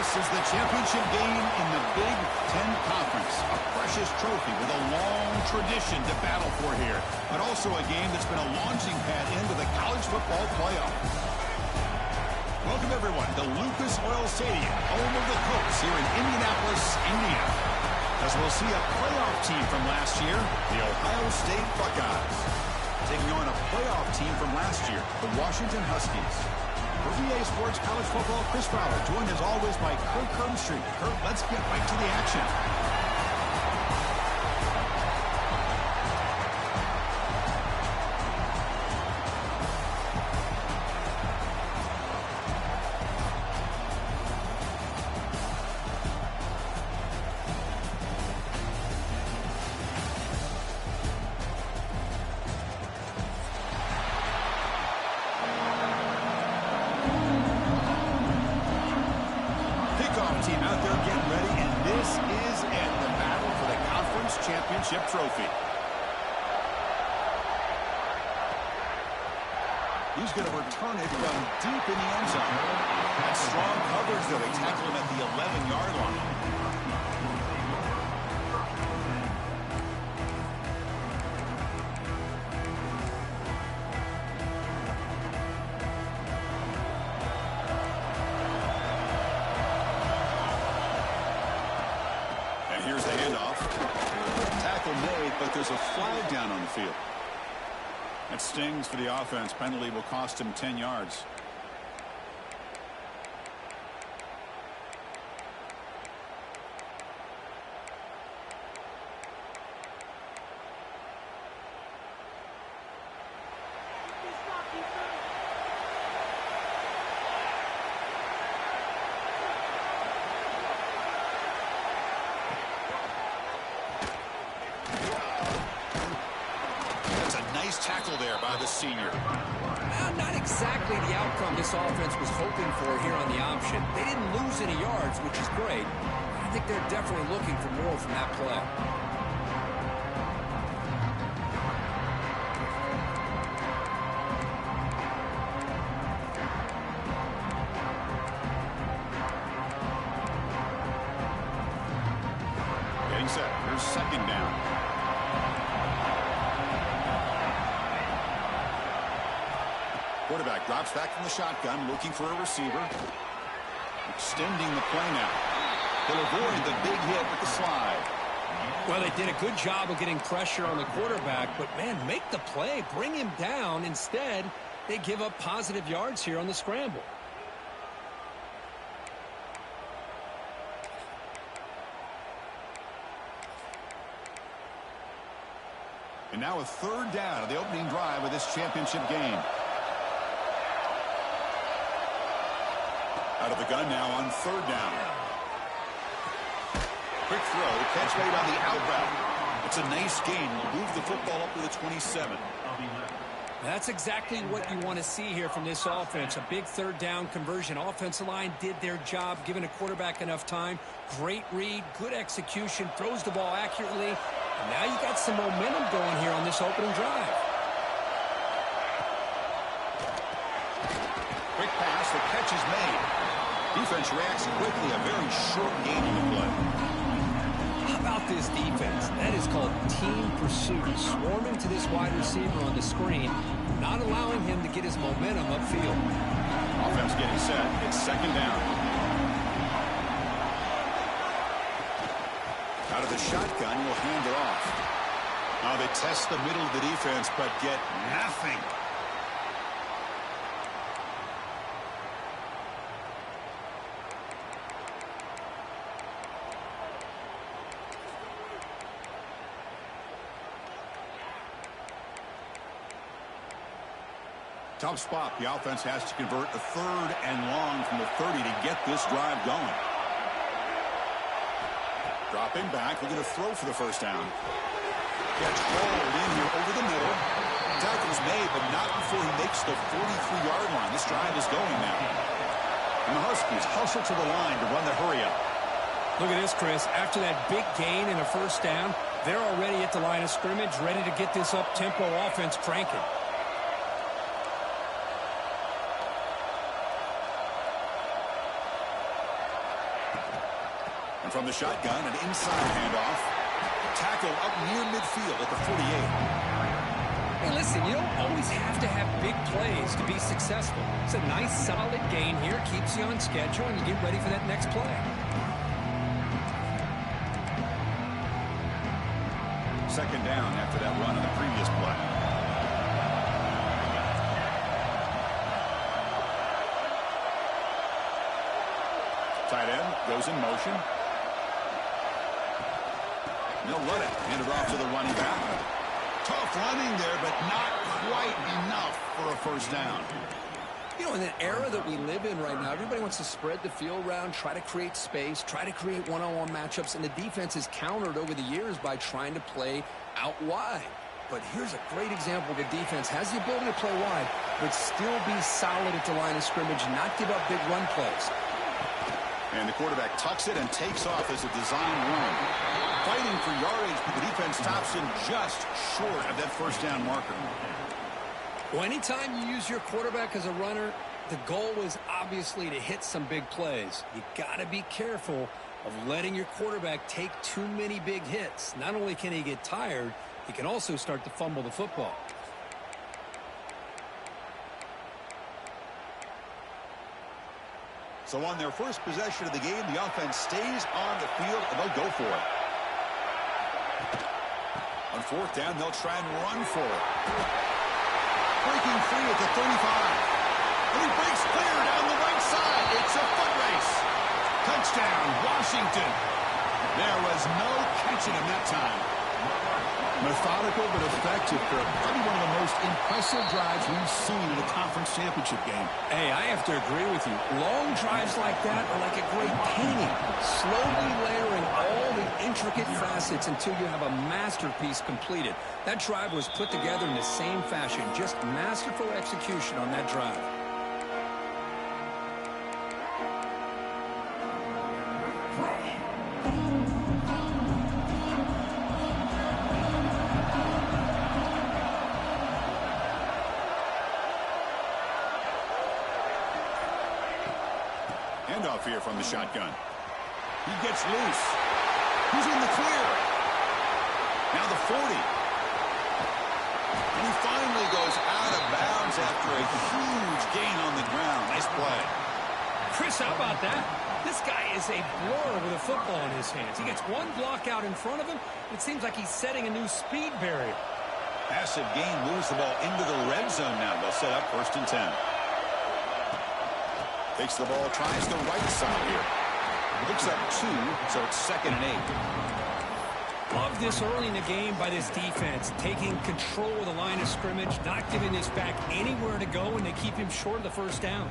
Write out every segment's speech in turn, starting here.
This is the championship game in the Big Ten Conference. A precious trophy with a long tradition to battle for here. But also a game that's been a launching pad into the college football playoff. Welcome, everyone, to Lucas Oil Stadium, home of the Colts here in Indianapolis, Indiana. As we'll see a playoff team from last year, the Ohio State Buckeyes, taking on a playoff team from last year, the Washington Huskies. For VA Sports College Football, Chris Fowler, joined as always by Kurt Kirkstreet. Kurt, let's get right to the action. Team out there getting ready, and this is it, the battle for the conference championship trophy. He's going to return it from deep in the end zone. That's strong coverage, though. They tackle him at the 11-yard line. Here's the handoff. Tackle made, but there's a flag down on the field. That stings for the offense. Penalty will cost him 10 yards. Tackle there by the senior. Well, not exactly the outcome this offense was hoping for here on the option. They didn't lose any yards, which is great. I think they're definitely looking for more from that play. Getting set. Here's second down. Quarterback drops back from the shotgun, looking for a receiver. Extending the play now. He'll avoid the big hit with the slide. Well, they did a good job of getting pressure on the quarterback, but, man, make the play. Bring him down. Instead, they give up positive yards here on the scramble. And now a third down of the opening drive of this championship game. Out of the gun now on third down. Quick throw, catch made on the out route. It's a nice gain. Will move the football up to the 27. That's exactly what you want to see here from this offense. A big third down conversion. Offensive line did their job, giving a quarterback enough time. Great read, good execution, throws the ball accurately. And now you got some momentum going here on this opening drive. Quick pass, the catch is made. Defense reacts quickly, a very short gain in the play. How about this defense? That is called team pursuit. Swarming to this wide receiver on the screen, not allowing him to get his momentum upfield. Offense getting set. It's second down. Out of the shotgun, will hand it off. Now they test the middle of the defense, but get nothing. Tough spot. The offense has to convert a third and long from the 30 to get this drive going. Dropping back, looking to throw for the first down. Catch rolled in here over the middle. Tackle's made, but not before he makes the 43-yard line. This drive is going now. And the Huskies hustle to the line to run the hurry-up. Look at this, Chris. After that big gain and a first down, they're already at the line of scrimmage, ready to get this up-tempo offense cranking. And from the shotgun, an inside handoff. Tackle up near midfield at the 48. Hey, listen, you don't always have to have big plays to be successful. It's a nice, solid gain here. Keeps you on schedule, and you get ready for that next play. Second down after that run on the previous play. Tight end goes in motion. They'll run it. Hand it off to the running back. Tough running there, but not quite enough for a first down. You know, in the era that we live in right now, everybody wants to spread the field around, try to create space, try to create one-on-one matchups, and the defense has countered over the years by trying to play out wide. But here's a great example. The defense has the ability to play wide, but still be solid at the line of scrimmage, not give up big run plays. And the quarterback tucks it and takes off as a design run. Fighting for yardage, but the defense stops him just short of that first down marker. Well, anytime you use your quarterback as a runner, the goal is obviously to hit some big plays. You got to be careful of letting your quarterback take too many big hits. Not only can he get tired, he can also start to fumble the football. So on their first possession of the game, the offense stays on the field, and they'll go for it. On fourth down, they'll try and run for it. Breaking free at the 35. And he breaks clear down the right side. It's a foot race. Touchdown, Washington. There was no catching him that time. Methodical but effective. Probably one of the most impressive drives we've seen in a conference championship game. Hey, I have to agree with you. Long drives like that are like a great painting. Slowly layering all the intricate facets until you have a masterpiece completed. That drive was put together in the same fashion. Just masterful execution on that drive. Handoff here from the shotgun. He gets loose. He's in the clear. Now the 40. And he finally goes out of bounds after a huge gain on the ground. Nice play. Chris, how about that? This guy is a blur with a football in his hands. He gets one block out in front of him. It seems like he's setting a new speed barrier. Massive gain moves the ball into the red zone now. They'll set up 1st and 10. Takes the ball, tries the right side here. Looks up 2, so it's 2nd and 8. Love this early in the game by this defense, taking control of the line of scrimmage, not giving this back anywhere to go, and they keep him short of the first down.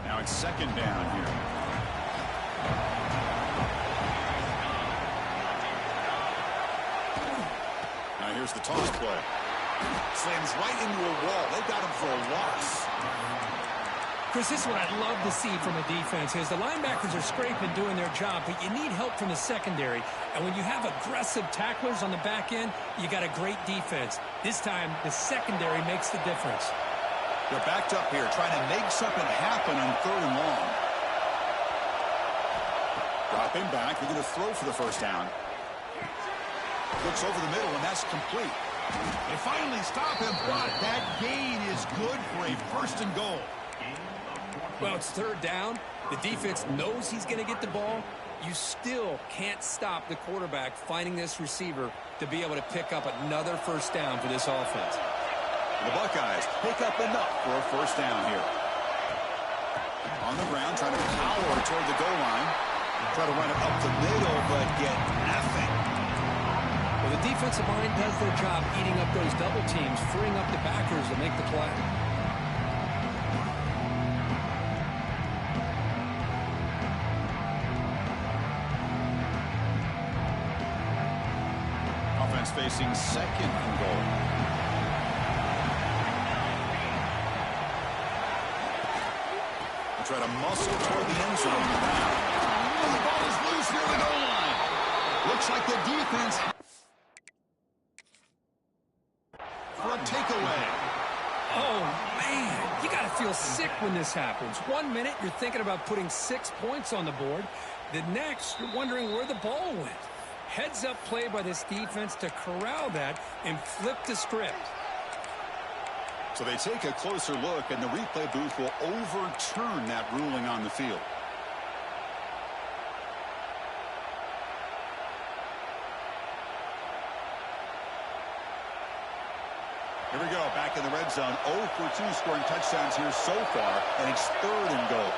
Now it's 2nd down here. Now here's the toss play. Slams right into a wall. They've got him for a loss. Chris, this is what I'd love to see from a defense is the linebackers are scraping, doing their job, but you need help from the secondary. And when you have aggressive tacklers on the back end, you got a great defense. This time, the secondary makes the difference. They're backed up here, trying to make something happen on 3rd and long. Drop him back. They're going to throw for the first down. Looks over the middle, and that's complete. They finally stop him, but that gain is good for a 1st and goal. Well, it's 3rd down. The defense knows he's going to get the ball. You still can't stop the quarterback finding this receiver to be able to pick up another first down for this offense. The Buckeyes pick up enough for a first down here. On the ground, trying to power toward the goal line. Try to run it up the middle, but get nothing. Well, the defensive line does their job eating up those double teams, freeing up the backers to make the play. Offense facing 2nd and goal. Try to muscle toward the end zone. And the ball is loose near the goal line. Looks like the defense for a takeaway. Oh, man. You got to feel feel sick when this happens. 1 minute, you're thinking about putting 6 points on the board. The next, you're wondering where the ball went. Heads-up play by this defense to corral that and flip the script. So they take a closer look, and the replay booth will overturn that ruling on the field. Here we go, back in the red zone. 0 for 2 scoring touchdowns here so far, and it's 3rd and goal.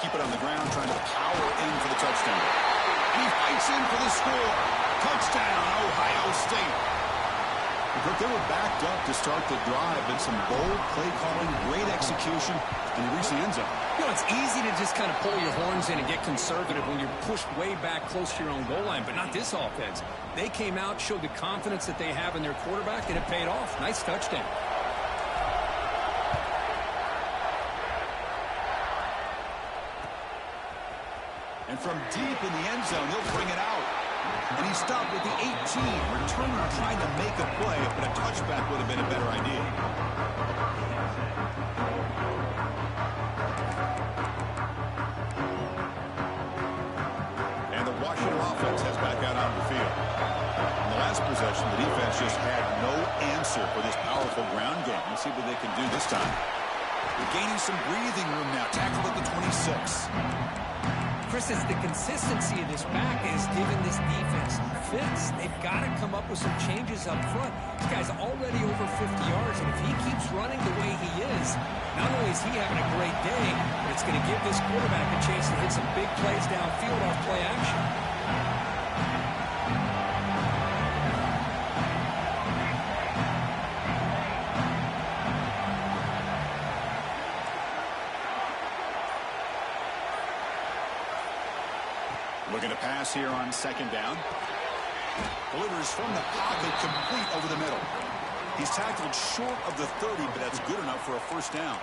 Keep it on the ground, trying to power in for the touchdown. And he fights in for the score. Touchdown, Ohio State. But they were backed up to start the drive, and some bold play calling, great execution, and they reach the end zone. You know, it's easy to just kind of pull your horns in and get conservative when you're pushed way back close to your own goal line, but not this offense. They came out, showed the confidence that they have in their quarterback, and it paid off. Nice touchdown. And from deep in the end zone, he'll bring it out. And he stopped with the 18. Returner trying to make a play, but a touchback would have been a better idea. And the Washington offense has back out on the field. In the last possession, the defense just had no answer for this powerful ground game. Let's see what they can do this time. They're gaining some breathing room now. Tackled at the 26. Chris, it's the consistency of this back is giving this defense some fits. They've got to come up with some changes up front. This guy's already over 50 yards, and if he keeps running the way he is, not only is he having a great day, but it's going to give this quarterback a chance to hit some big plays downfield off play action. Looking to pass here on 2nd down. Delivers from the pocket, complete over the middle. He's tackled short of the 30, but that's good enough for a 1st down.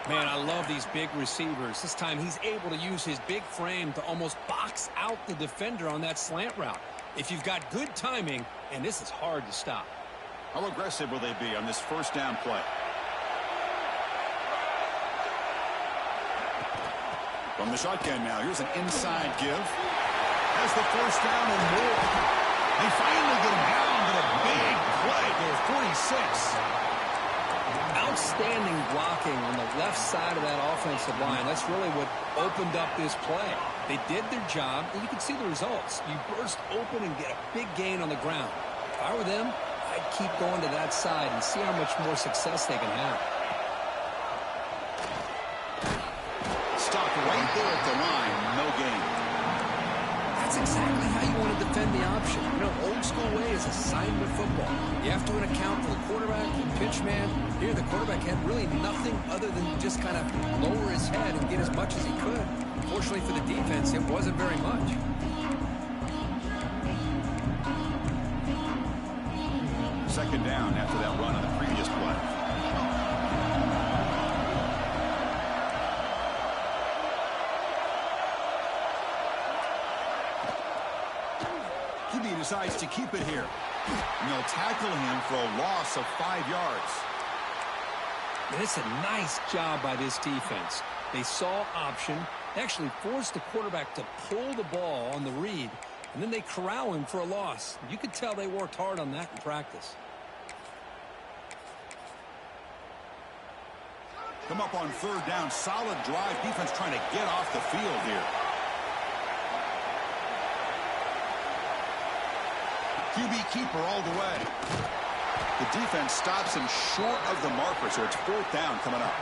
Man, I love these big receivers. This time he's able to use his big frame to almost box out the defender on that slant route. If you've got good timing, and this is hard to stop. How aggressive will they be on this 1st down play? From the shotgun now, here's an inside give. Has the 1st down and more. They finally get him down, but a big play for 46. Outstanding blocking on the left side of that offensive line. That's really what opened up this play. They did their job, and you can see the results. You burst open and get a big gain on the ground. If I were them, I'd keep going to that side and see how much more success they can have. Stopped right there at the line, no gain. That's exactly how you want to defend the option. You know, old school way is assignment football. You have to account for the quarterback, the pitch man. Here, the quarterback had really nothing other than just kind of lower his head and get as much as he could. Fortunately for the defense, it wasn't very much. Second down after that run on the previous play. QB decides to keep it here. And they'll tackle him for a loss of 5 yards. And it's a nice job by this defense. They saw option. They actually forced the quarterback to pull the ball on the read, and then they corral him for a loss. You could tell they worked hard on that in practice. Come up on 3rd down. Solid drive. Defense trying to get off the field here. QB keeper all the way. The defense stops him short of the marker, so it's 4th down coming up.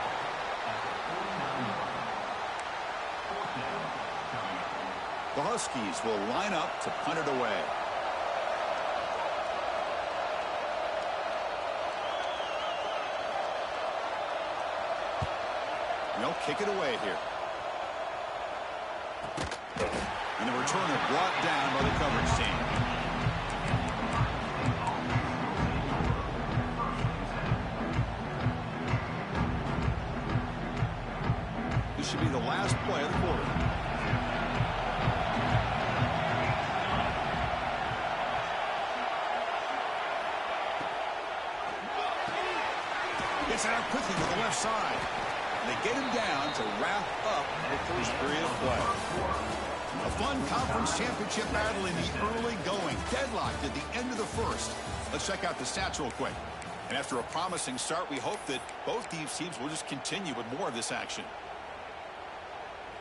The Huskies will line up to punt it away. And they'll kick it away here. And the returner brought down by the coverage team. This should be the last play of the quarter. It's an side. They get him down to wrap up the first period of play. A fun conference championship battle in the early going. Deadlocked at the end of the first. Let's check out the stats real quick. And after a promising start, we hope that both these teams will just continue with more of this action.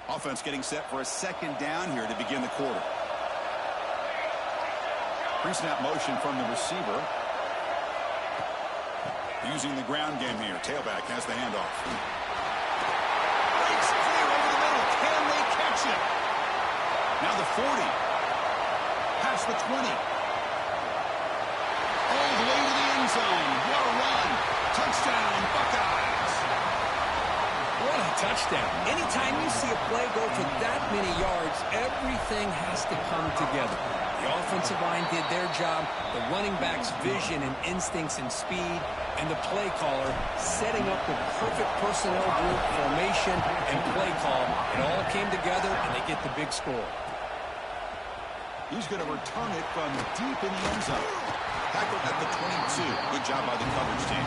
Offense getting set for a second down here to begin the quarter. Pre-snap motion from the receiver. Using the ground game here. Tailback has the handoff. Breaks clear over the middle. Can they catch it? Now the 40. Past the 20. All the way to the end zone. What a run. Touchdown, Buckeyes. What a touchdown. Anytime you see a play go for that many yards, everything has to come together. The offensive line did their job, the running back's vision and instincts and speed, and the play caller setting up the perfect personnel group, formation, and play call. It all came together, and they get the big score. He's going to return it from deep in the end zone. Tackled at the 22. Good job by the coverage team.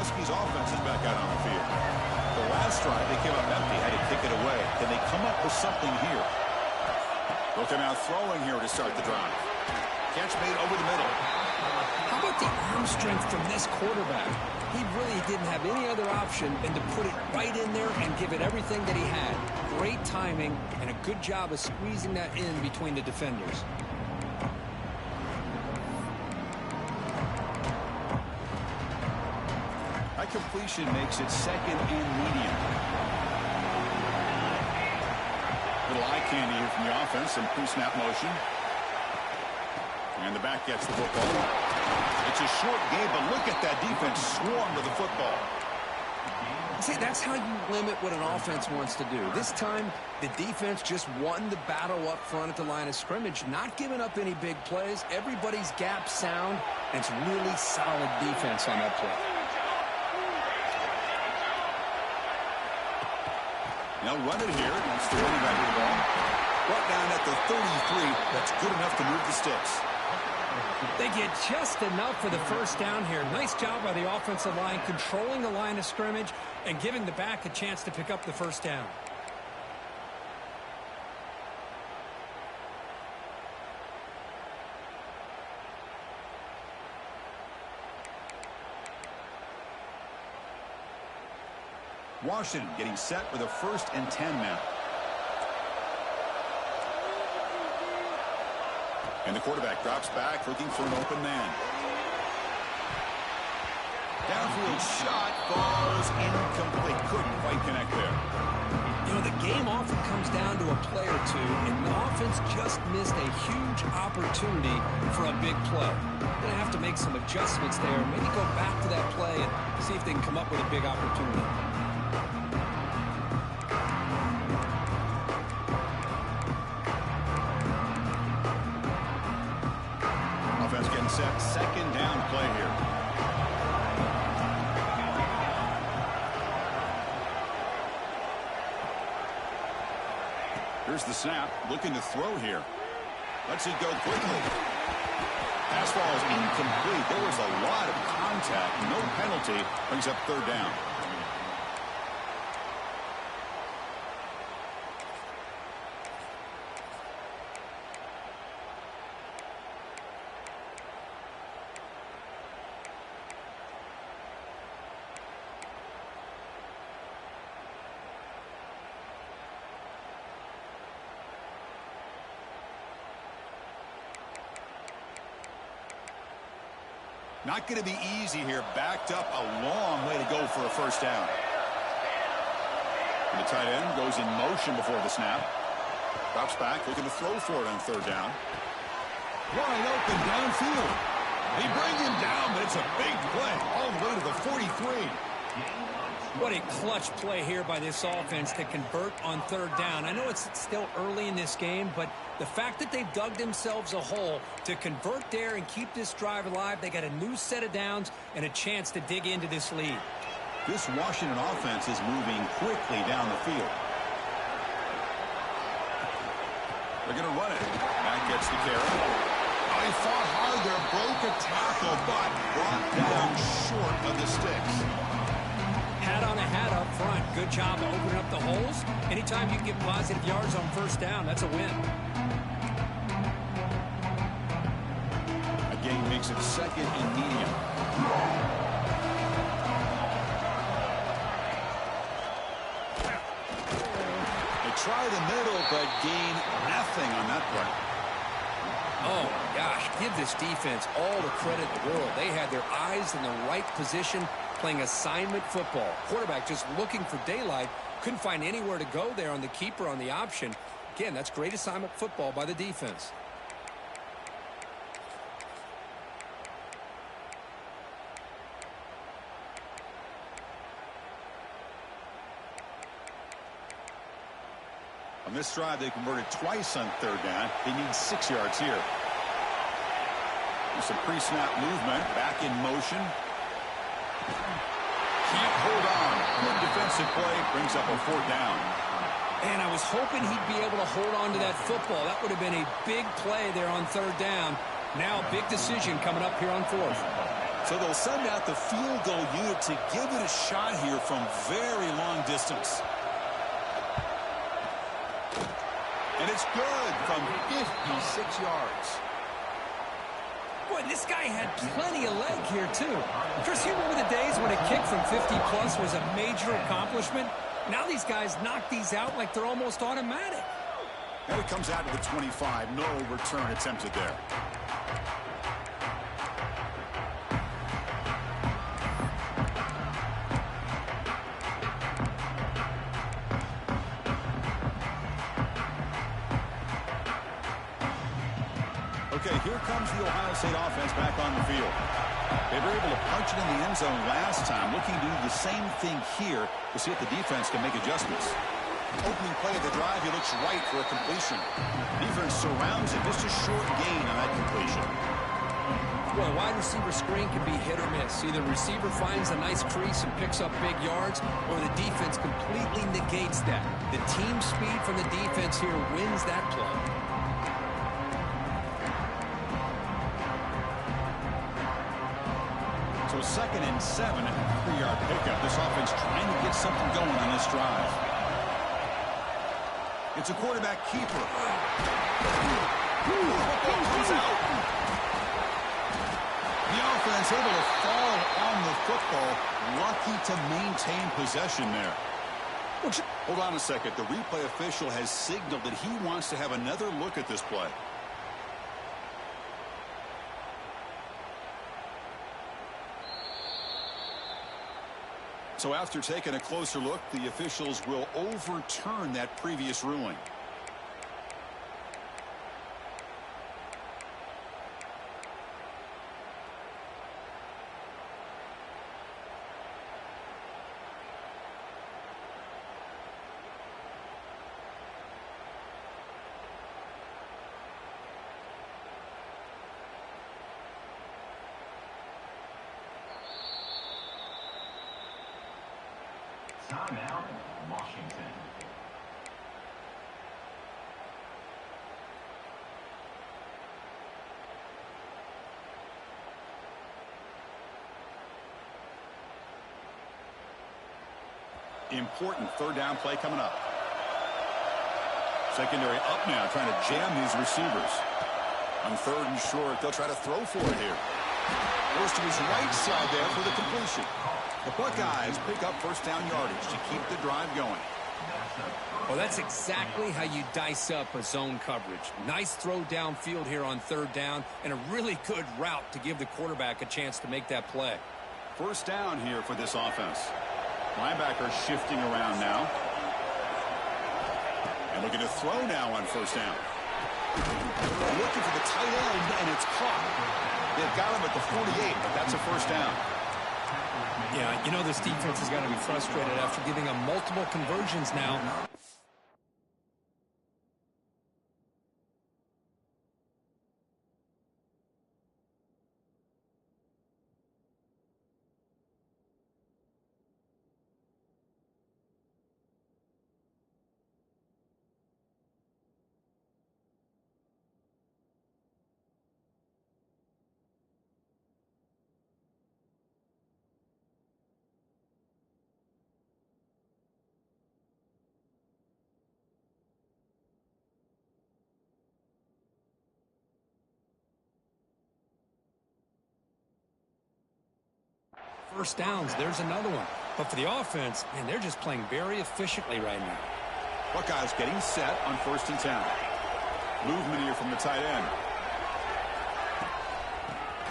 Huskies offense is back out on the field. The last drive, they came up empty, had to kick it away. Can they come up with something here? They'll come out throwing here to start the drive. Catch made over the middle. How about the arm strength from this quarterback? He really didn't have any other option than to put it right in there and give it everything that he had. Great timing and a good job of squeezing that in between the defenders. Completion makes it second and medium. Little eye candy here from the offense and pre-snap motion. And the back gets the football. It's a short game, but look at that defense swarm with the football. See, that's how you limit what an offense wants to do. This time, the defense just won the battle up front at the line of scrimmage, not giving up any big plays. Everybody's gap sound, and it's really solid defense on that play. Now run it here. That's the running back with the ball. Brought down at the 33. That's good enough to move the sticks. They get just enough for the first down here. Nice job by the offensive line, controlling the line of scrimmage and giving the back a chance to pick up the first down. Washington getting set with a 1st and 10 now. And the quarterback drops back looking for an open man. Downfield shot falls incomplete. Couldn't quite connect there. You know, the game often comes down to a play or two, and the offense just missed a huge opportunity for a big play. They're going to have to make some adjustments there, maybe go back to that play and see if they can come up with a big opportunity. Offense getting set. Second down play here. Here's the snap. Looking to throw here. Lets it go quickly. Pass ball is incomplete. There was a lot of contact. No penalty. Brings up 3rd down. Not going to be easy here. Backed up a long way to go for a first down. And the tight end goes in motion before the snap. Drops back, looking to throw for it on 3rd down. Wide open downfield. They bring him down, but it's a big play all the way to the 43. What a clutch play here by this offense to convert on 3rd down. I know it's still early in this game, but the fact that they've dug themselves a hole to convert there and keep this drive alive, they got a new set of downs and a chance to dig into this lead. This Washington offense is moving quickly down the field. They're going to run it. That gets the carry. Oh, he fought hard there, broke a tackle, but brought down short of the sticks. Hat on a hat up front. Good job of opening up the holes. Anytime you can get positive yards on first down, that's a win. Again, makes it second and medium. Try the middle, but gain nothing on that play. Oh, my gosh. Give this defense all the credit in the world. They had their eyes in the right position, playing assignment football. Quarterback just looking for daylight. Couldn't find anywhere to go there on the keeper on the option. Again, that's great assignment football by the defense. On this drive, they converted twice on third down. They need 6 yards here. There's some pre-snap movement. Back in motion. Hold on. Good defensive play. Brings up a 4th down. And I was hoping he'd be able to hold on to that football. That would have been a big play there on third down. Now, big decision coming up here on 4th. So they'll send out the field goal unit to give it a shot here from very long distance. And it's good from 56 yards. Boy, this guy had plenty of leg here, too. Chris, you remember the days when a kick from 50-plus was a major accomplishment? Now these guys knock these out like they're almost automatic. And it comes out to the 25. No return attempted there. Okay, here comes the Ohio State offense back on the field. They were able to punch it in the end zone last time, looking to do the same thing here to see if the defense can make adjustments. Opening play of the drive, he looks right for a completion. Defense surrounds it, just a short gain on that completion. Well, a wide receiver screen can be hit or miss. Either the receiver finds a nice crease and picks up big yards, or the defense completely negates that. The team speed from the defense here wins that play. So 2nd and 7 and a 3-yard pickup. This offense trying to get something going on this drive. It's a quarterback keeper. Football comes out. The offense able to fall on the football. Lucky to maintain possession there. Hold on a second. The replay official has signaled that he wants to have another look at this play. So after taking a closer look, the officials will overturn that previous ruling. Timeout, Washington. Important 3rd down play coming up. Secondary up now, trying to jam these receivers. On 3rd and short, they'll try to throw for it here. Goes to his right side there for the completion. The Buckeyes pick up 1st down yardage to keep the drive going. Well, that's exactly how you dice up a zone coverage. Nice throw downfield here on 3rd down, and a really good route to give the quarterback a chance to make that play. 1st down here for this offense. Linebacker shifting around now. And looking to throw now on 1st down. Looking for the tight end, and it's caught. They've got him at the 48, but that's a 1st down. Yeah, you know this defense has got to be frustrated after giving them multiple conversions now. first downs. There's another one. But for the offense, man, they're just playing very efficiently right now. Buckeyes getting set on 1st and 10. Movement here from the tight end.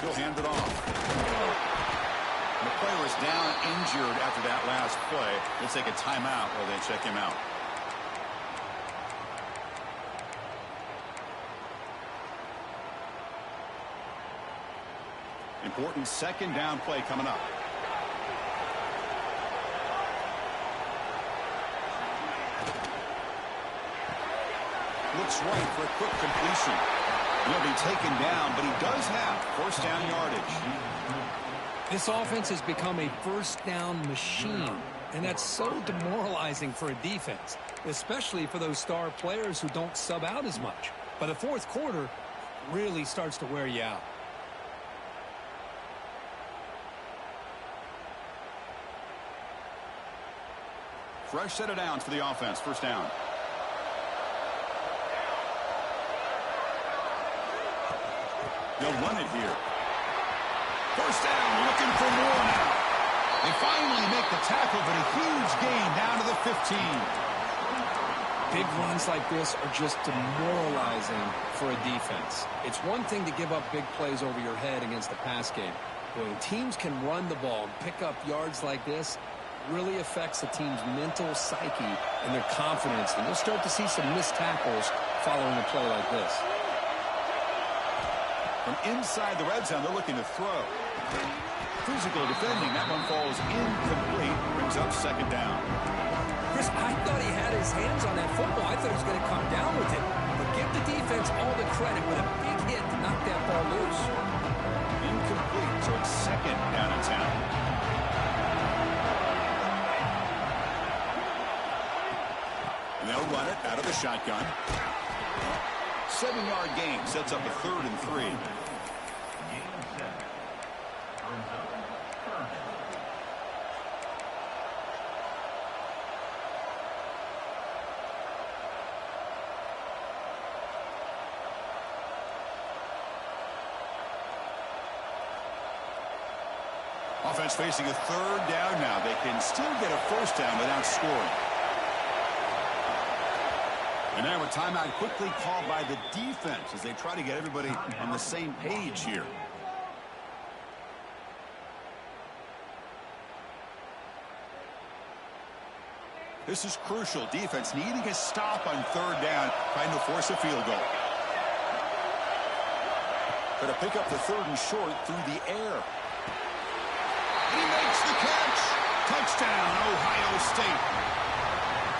He'll hand it off. The player is down injured after that last play. They'll take a timeout while they check him out. Important 2nd down play coming up. Looks right for a quick completion. He'll be taken down, but he does have 1st down yardage. This offense has become a 1st down machine, and that's so demoralizing for a defense, especially for those star players who don't sub out as much. By the 4th quarter, really starts to wear you out. Fresh set of downs for the offense. 1st down. They'll run it here. 1st down, looking for more now. They finally make the tackle, but a huge gain down to the 15. Big runs like this are just demoralizing for a defense. It's one thing to give up big plays over your head against the pass game. When teams can run the ball and pick up yards like this, it really affects the team's mental psyche and their confidence. And you'll start to see some missed tackles following a play like this. From inside the red zone, they're looking to throw. Physical defending. That one falls incomplete. Brings up 2nd down. Chris, I thought he had his hands on that football. I thought he was going to come down with it. But give the defense all the credit with a big hit to knock that ball loose. Incomplete. So it's 2nd down and 10. And they'll run it out of the shotgun. 7-yard gain sets up a 3rd and 3. Offense facing a 3rd down now. They can still get a 1st down without scoring. And now a timeout quickly called by the defense as they try to get everybody on the same page here. This is crucial. Defense needing a stop on 3rd down, trying to force a field goal. Going to pick up the 3rd and short through the air. He makes the catch. Touchdown, Ohio State.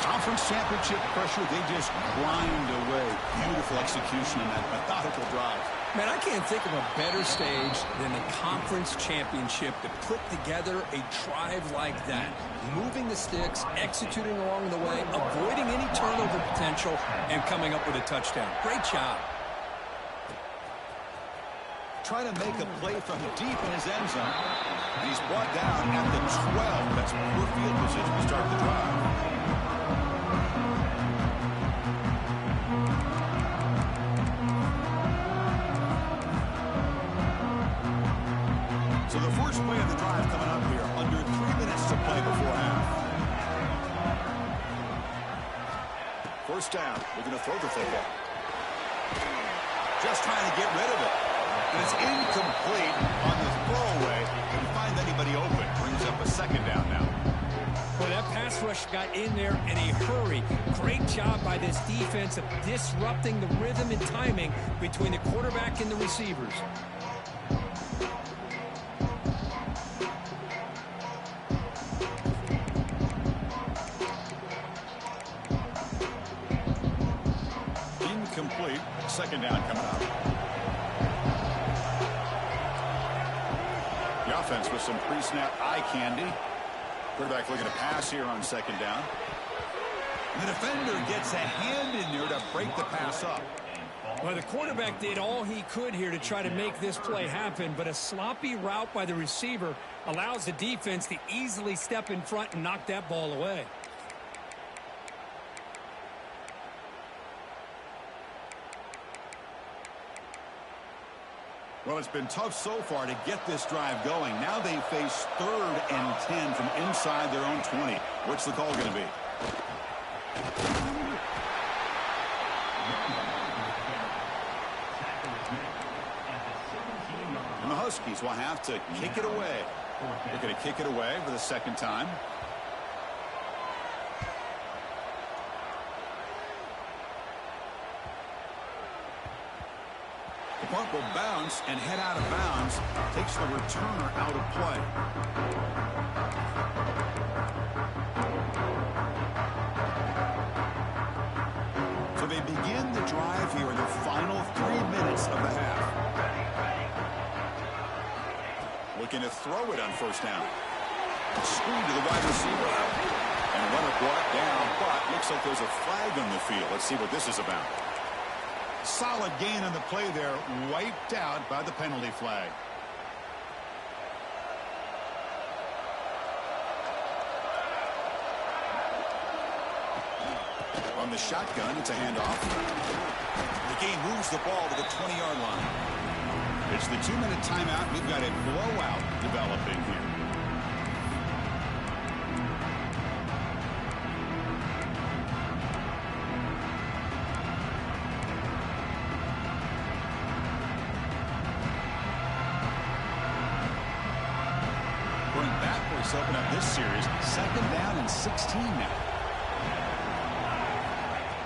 Conference championship pressure, they just grind away. Beautiful execution in that methodical drive. Man, I can't think of a better stage than the conference championship to put together a drive like that. Moving the sticks, executing along the way, avoiding any turnover potential, and coming up with a touchdown. Great job. Trying to make a play from deep in his end zone. And he's brought down at the 12. That's poor field position to start the drive. So the first play of the drive coming up here. Under 3 minutes to play before half. 1st down. We're going to throw the football. Just trying to get rid of it. And it's incomplete on the throwaway. Couldn't find anybody open. Brings up a 2nd down now. Well, that pass rush got in there in a hurry. Great job by this defense of disrupting the rhythm and timing between the quarterback and the receivers. Incomplete. 2nd down coming up. The offense with some pre-snap eye candy. Quarterback looking to pass here on 2nd down. And the defender gets a hand in there to break the pass up. Well, the quarterback did all he could here to try to make this play happen, but a sloppy route by the receiver allows the defense to easily step in front and knock that ball away. Well, it's been tough so far to get this drive going. Now they face 3rd and 10 from inside their own 20. What's the call going to be? And the Huskies will have to kick it away. They're going to kick it away for the second time. The punt will bounce and head out of bounds. Takes the returner out of play. So they begin the drive here in the final 3 minutes of the half. Looking to throw it on first down. Screen to the wide receiver. And runner brought down, but looks like there's a flag on the field. Let's see what this is about. Solid gain on the play there, wiped out by the penalty flag. On the shotgun, it's a handoff. The game moves the ball to the 20-yard line. It's the 2-minute timeout. We've got a blowout developing here. Open up this series. 2nd down and 16 now.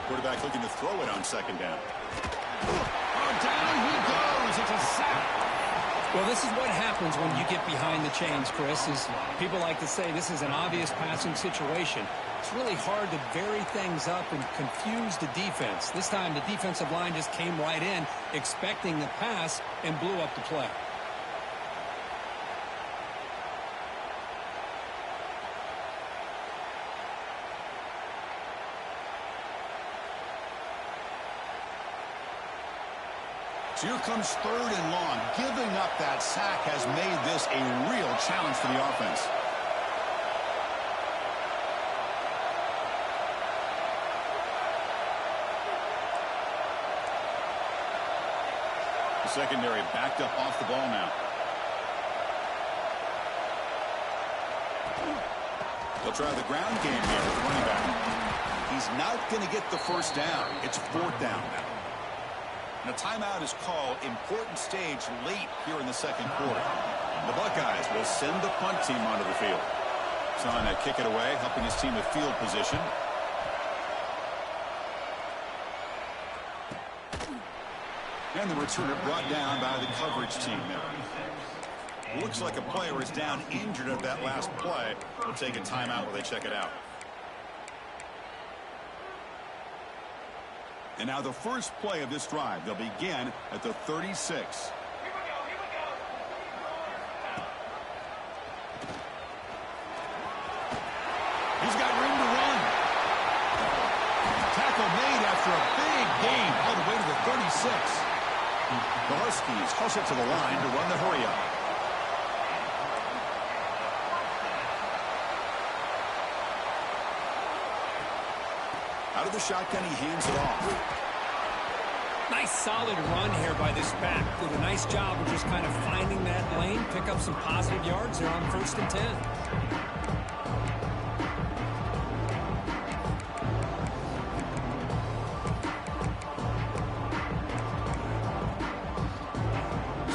Quarterback looking to throw it on 2nd down. Oh, down he goes. It's a sack. Well, this is what happens when you get behind the chains, Chris. Is people like to say this is an obvious passing situation. It's really hard to vary things up and confuse the defense. This time the defensive line just came right in expecting the pass and blew up the play. So here comes 3rd and long. Giving up that sack has made this a real challenge for the offense. The secondary backed up off the ball now. They'll try the ground game here with the running back. He's not going to get the first down. It's 4th down now. And a timeout is called. Important stage late here in the 2nd quarter. The Buckeyes will send the punt team onto the field. Trying to kick it away, helping his team with field position. And the returner brought down by the coverage team there. Looks like a player is down injured at that last play. They'll take a timeout while they check it out. And now the first play of this drive. They'll begin at the 36. He's got room to run. Tackle made after a big gain all the way to the 36. The Huskies hustle to the line to run the hurry up. Out of the shotgun, he hands it off. Nice solid run here by this back. Did a nice job of just kind of finding that lane, pick up some positive yards there on 1st and 10.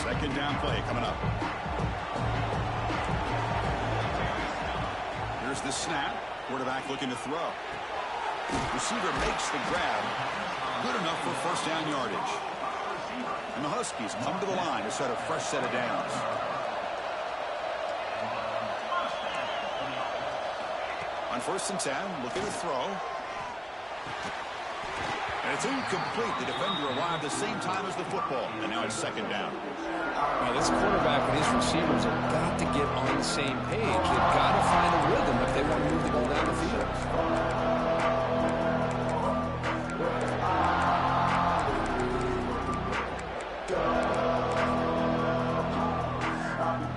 Second down play coming up. Here's the snap. Quarterback looking to throw. Receiver makes the grab. Good enough for first down yardage. And the Huskies come to the line to set a fresh set of downs. On 1st and 10, looking to throw. And it's incomplete. The defender arrived the same time as the football. And now it's 2nd down. Now, this quarterback and his receivers have got to get on the same page. They've got to find a rhythm if they want to move the ball down the field.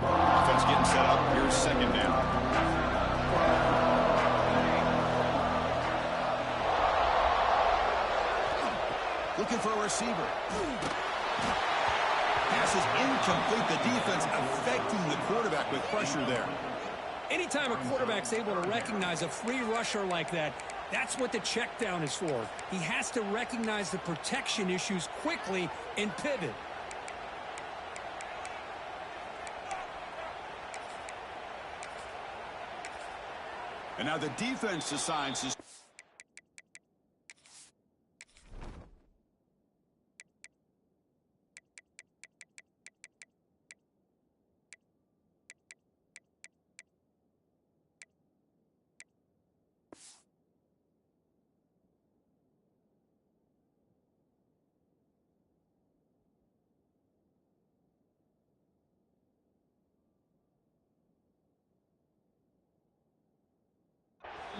Offense getting set up. Here's 2nd down. Looking for a receiver. Pass is incomplete. The defense affecting the quarterback with pressure there. Anytime a quarterback's able to recognize a free rusher like that, that's what the check down is for. He has to recognize the protection issues quickly and pivot. And now the defense decides to...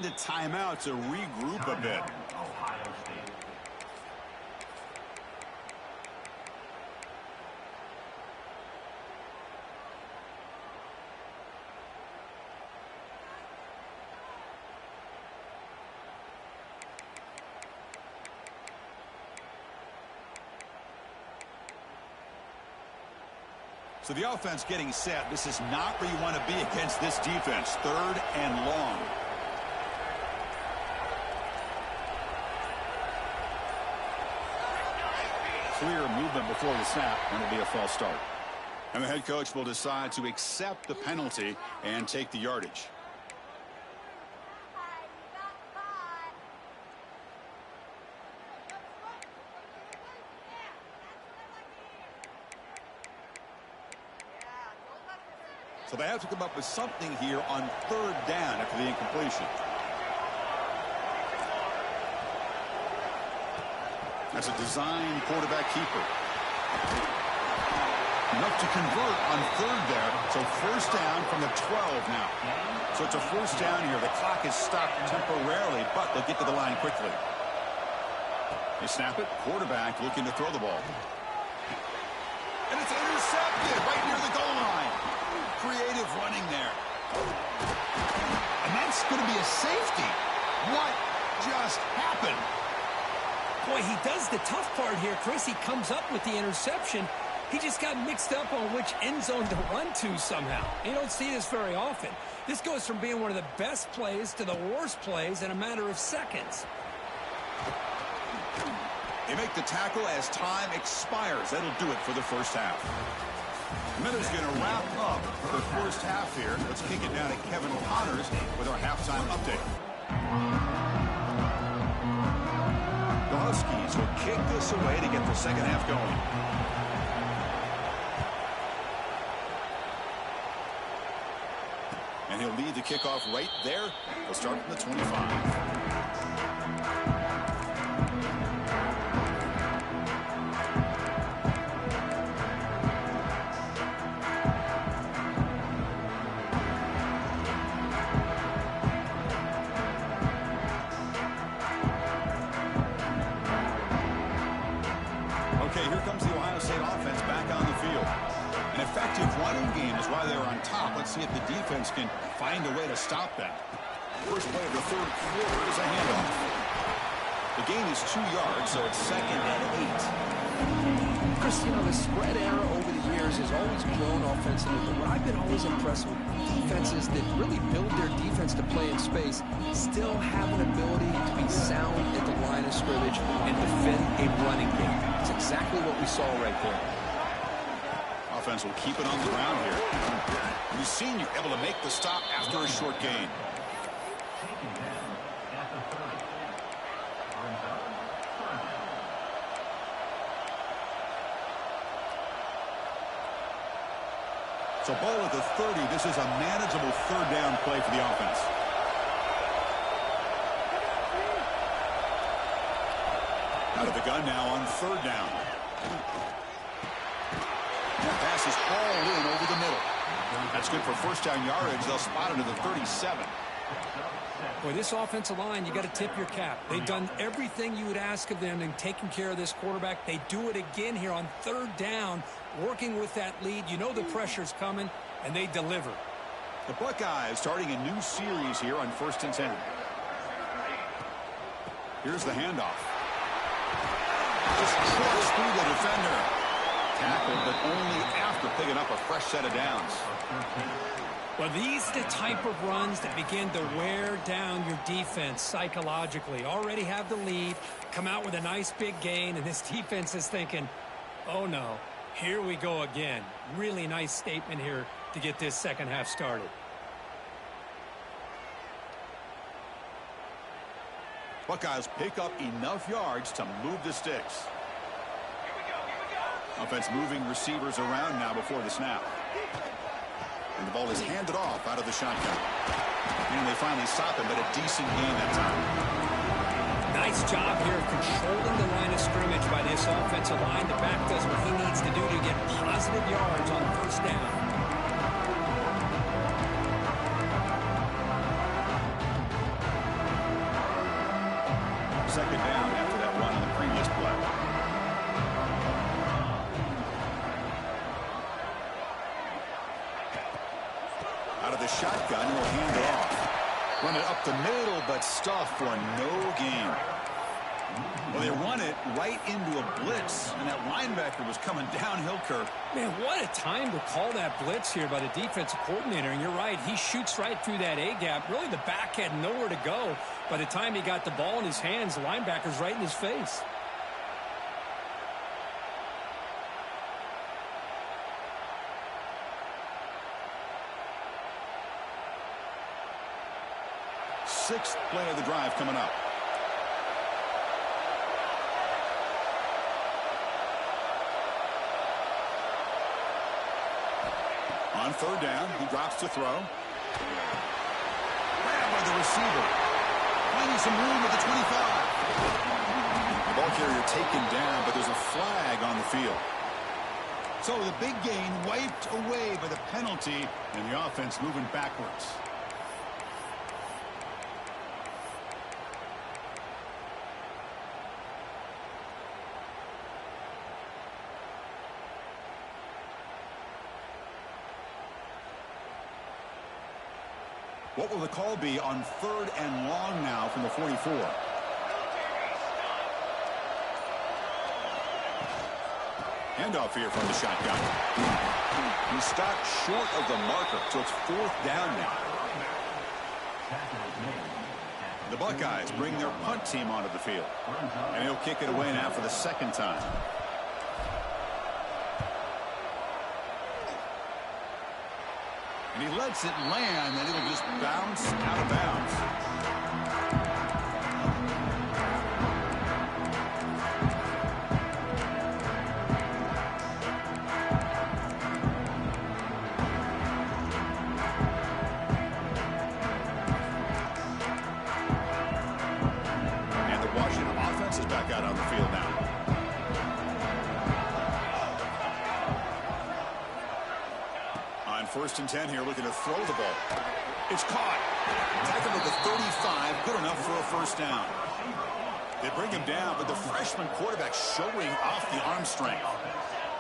the timeout to regroup a bit. Ohio State. So the offense getting set. This is not where you want to be against this defense. 3rd and long. Clear movement before the snap, and it'll be a false start. And the head coach will decide to accept the penalty and take the yardage. So they have to come up with something here on 3rd down after the incompletion. That's a design quarterback keeper. Enough to convert on 3rd there. So 1st down from the 12 now. So it's a 1st down here. The clock is stopped temporarily, but they'll get to the line quickly. They snap it. Quarterback looking to throw the ball. And it's intercepted right near the goal line. Creative running there. And that's going to be a safety. What just happened? Boy, he does the tough part here, Chris. He comes up with the interception. He just got mixed up on which end zone to run to somehow. You don't see this very often. This goes from being one of the best plays to the worst plays in a matter of seconds. They make the tackle as time expires. That'll do it for the first half. Miller's going to wrap up the first half here. Let's kick it down to Kevin Connors with our halftime update. The Huskies will kick this away to get the second half going. And he'll lead the kickoff right there. He'll start from the 25. Okay, here comes the Ohio State offense back on the field. An effective running game is why they're on top. Let's see if the defense can find a way to stop them. First play of the 3rd quarter is a handoff. The gain is 2 yards, so it's 2nd and 8. Chris, you know, the spread era over the years has always grown offensively, but what I've been always impressed with defenses that really build their defense to play in space still have an ability to be sound at the line of scrimmage and defend a running game. It's exactly what we saw right there. Offense will keep it on the ground here. We've seen you able to make the stop after a short gain. So ball at the 30. This is a manageable 3rd down play for the offense. Out of the gun now on 3rd down. That pass is hauled in over the middle. That's good for 1st down yardage. They'll spot it at the 37. Boy, this offensive line, you got to tip your cap. They've done everything you would ask of them in taking care of this quarterback. They do it again here on 3rd down, working with that lead. You know the pressure's coming, and they deliver. The Buckeyes starting a new series here on 1st and 10. Here's the handoff. Just trucks through the defender. Tackled, but only after picking up a fresh set of downs. Well, these are the type of runs that begin to wear down your defense psychologically. Already have the lead, come out with a nice big gain, and this defense is thinking, oh no, here we go again. Really nice statement here to get this second half started. Buckeyes pick up enough yards to move the sticks. Offense moving receivers around now before the snap. And the ball is handed off out of the shotgun. And they finally stop him, but a decent gain that time. Nice job here of controlling the line of scrimmage by this offensive line. The back does what he needs to do to get positive yards on first down. Second down after that run on the previous play. Out of the shotgun, he'll hand it off. Run it up the middle, but stuffed for no gain. Well, they run it right into a blitz, and that linebacker was coming downhill curve. Man, what a time to call that blitz here by the defensive coordinator. And you're right, he shoots right through that A-gap. Really, the back had nowhere to go. By the time he got the ball in his hands, the linebacker's right in his face. Sixth play of the drive coming up. On third down, he drops to throw. Grabbed by the receiver. Finding some room at the 25. The ball carrier taken down, but there's a flag on the field. So the big gain wiped away by the penalty, and the offense moving backwards. What will the call be on third and long now from the 44? Handoff here from the shotgun. He stopped short of the marker, so it's fourth down now. The Buckeyes bring their punt team onto the field. And he'll kick it away now for the second time. And he lets it land, and it'll just bounce out of bounds. And the Washington offense is back out on the field now. First and 10 here, looking to throw the ball. It's caught. Tackled at the 35, good enough for a first down. They bring him down, but the freshman quarterback showing off the arm strength.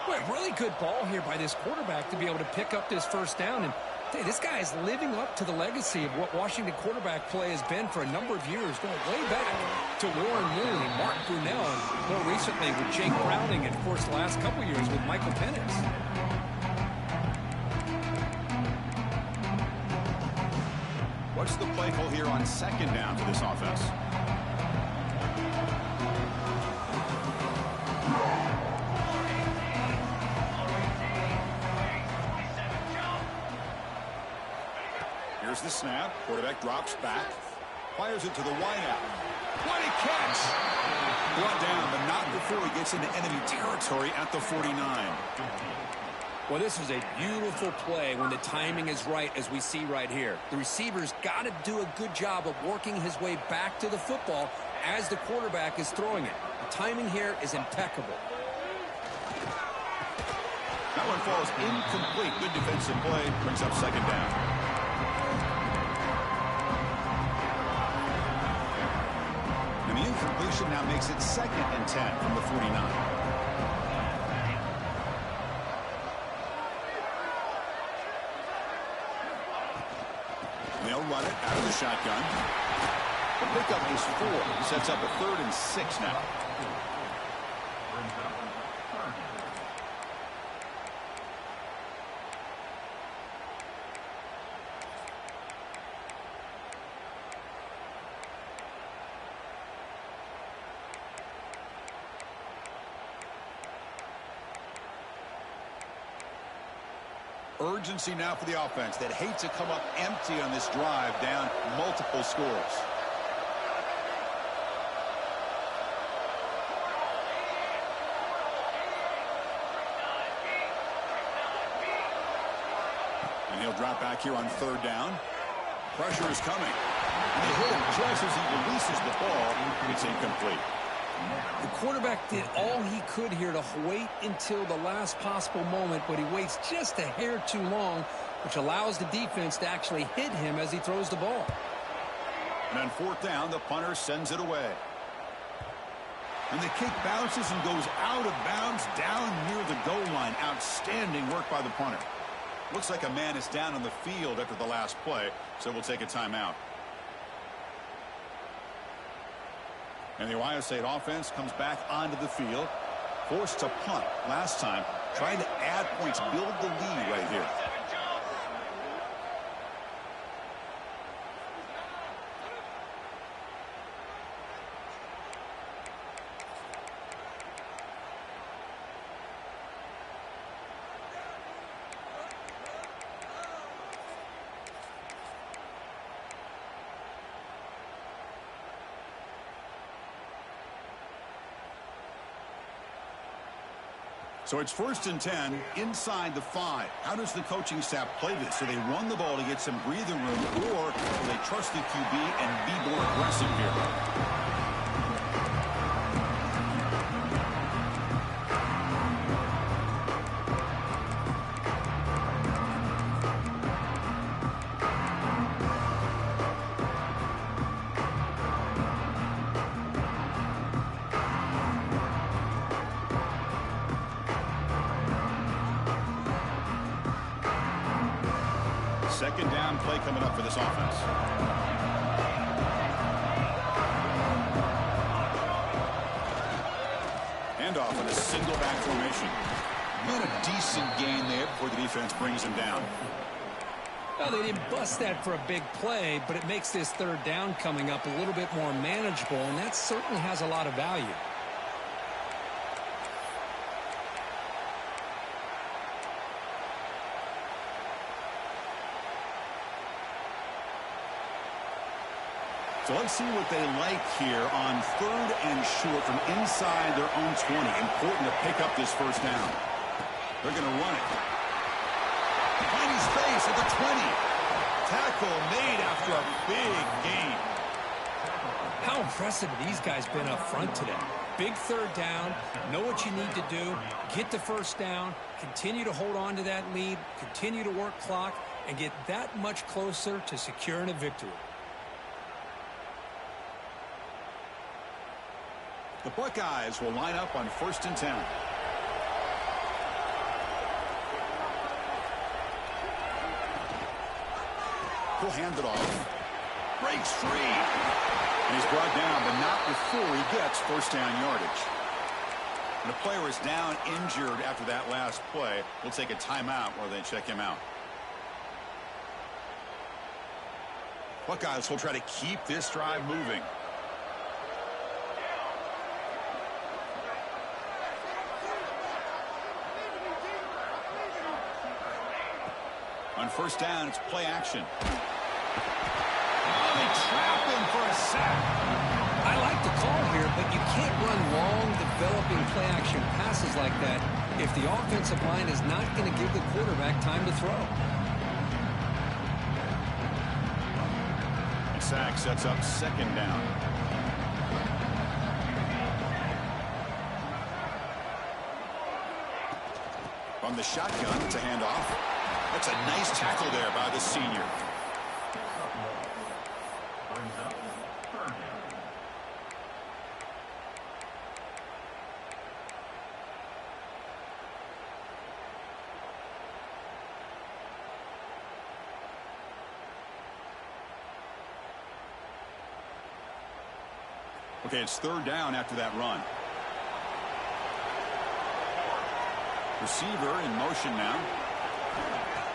Well, really good ball here by this quarterback to be able to pick up this first down. And hey, this guy is living up to the legacy of what Washington quarterback play has been for a number of years, going way back to Warren Moon and Mark Brunell, and more recently with Jake Browning, and of course the last couple years with Michael Penix. What's the play call here on second down for this offense? Here's the snap. Quarterback drops back. Fires it to the wideout. What a catch! Brought down, but not before he gets into enemy territory at the 49. Well, this is a beautiful play when the timing is right, as we see right here. The receiver's got to do a good job of working his way back to the football as the quarterback is throwing it. The timing here is impeccable. That one falls incomplete. Good defensive play. Brings up second down. And the incompletion now makes it second and 10 from the 49. They'll run it out of the shotgun. The pickup is 4. He sets up a 3rd and 6 now. Urgency now for the offense that hate to come up empty on this drive, down multiple scores. And he'll drop back here on third down. Pressure is coming. And the hit just as he releases the ball, it's incomplete. The quarterback did all he could here to wait until the last possible moment, but he waits just a hair too long, which allows the defense to actually hit him as he throws the ball. And on fourth down, the punter sends it away. And the kick bounces and goes out of bounds down near the goal line. Outstanding work by the punter. Looks like a man is down on the field after the last play, so we'll take a timeout. And the Ohio State offense comes back onto the field, forced to punt last time, trying to add points, build the lead right here. So it's 1st and 10 inside the 5. How does the coaching staff play this? Do they run the ball to get some breathing room, or do they trust the QB and be more aggressive here? Second down play coming up for this offense. Handoff in a single back formation. Not a decent gain there before the defense brings him down. Well, they didn't bust that for a big play, but it makes this third down coming up a little bit more manageable, and that certainly has a lot of value. So let's see what they like here on 3rd and short from inside their own 20. Important to pick up this first down. They're going to run it. Finding space at the 20. Tackle made after a big gain. How impressive have these guys been up front today? Big third down, know what you need to do, get the first down, continue to hold on to that lead, continue to work clock, and get that much closer to securing a victory. The Buckeyes will line up on 1st and 10. He'll hand it off. Breaks free. And he's brought down, but not before he gets first down yardage. And the player is down injured after that last play. We'll take a timeout while they check him out. Buckeyes will try to keep this drive moving. On first down, it's play action. Oh, they trap him for a sack. I like the call here, but you can't run long, developing play-action passes like that if the offensive line is not going to give the quarterback time to throw. The sack sets up 2nd down. From the shotgun, it's a handoff. That's a nice tackle there by the senior. Okay, it's 3rd down after that run. Receiver in motion now.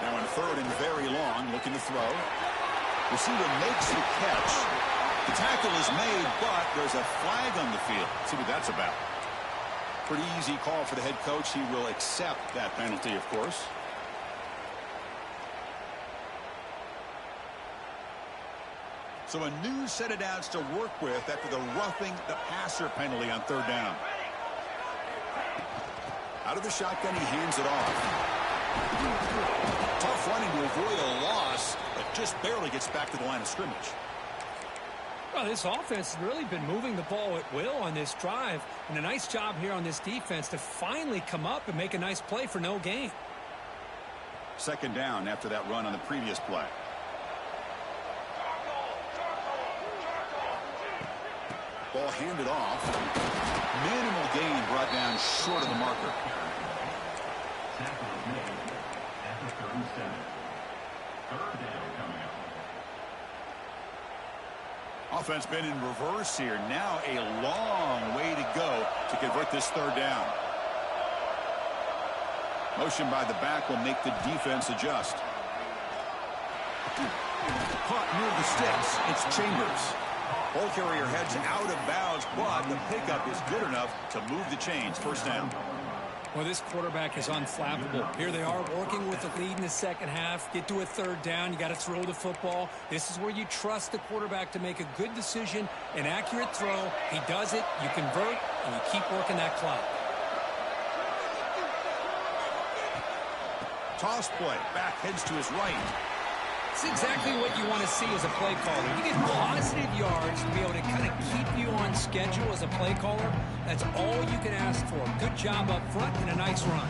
Now on 3rd and very long, looking to throw. Receiver makes the catch. The tackle is made, but there's a flag on the field. Let's see what that's about. Pretty easy call for the head coach. He will accept that penalty, of course. So a new set of downs to work with after the roughing the passer penalty on third down. Out of the shotgun, he hands it off. Tough running to avoid a loss, but just barely gets back to the line of scrimmage. Well, this offense has really been moving the ball at will on this drive, and a nice job here on this defense to finally come up and make a nice play for no gain. Second down after that run on the previous play. Ball handed off. Minimal gain brought down short of the marker. Tackle is made at the 37. Third down coming up. Offense been in reverse here. Now a long way to go to convert this third down. Motion by the back will make the defense adjust. Caught near the sticks. It's Chambers. Ball carrier heads out of bounds, but the pickup is good enough to move the chains. First down. Well, this quarterback is unflappable. Here they are working with the lead in the second half. Get to a third down. You got to throw the football. This is where you trust the quarterback to make a good decision, an accurate throw. He does it. You convert, and you keep working that clock. Toss play. Back heads to his right. It's exactly what you want to see as a play caller. You get positive yards to be able to kind of keep you on schedule as a play caller. That's all you can ask for. Good job up front and a nice run.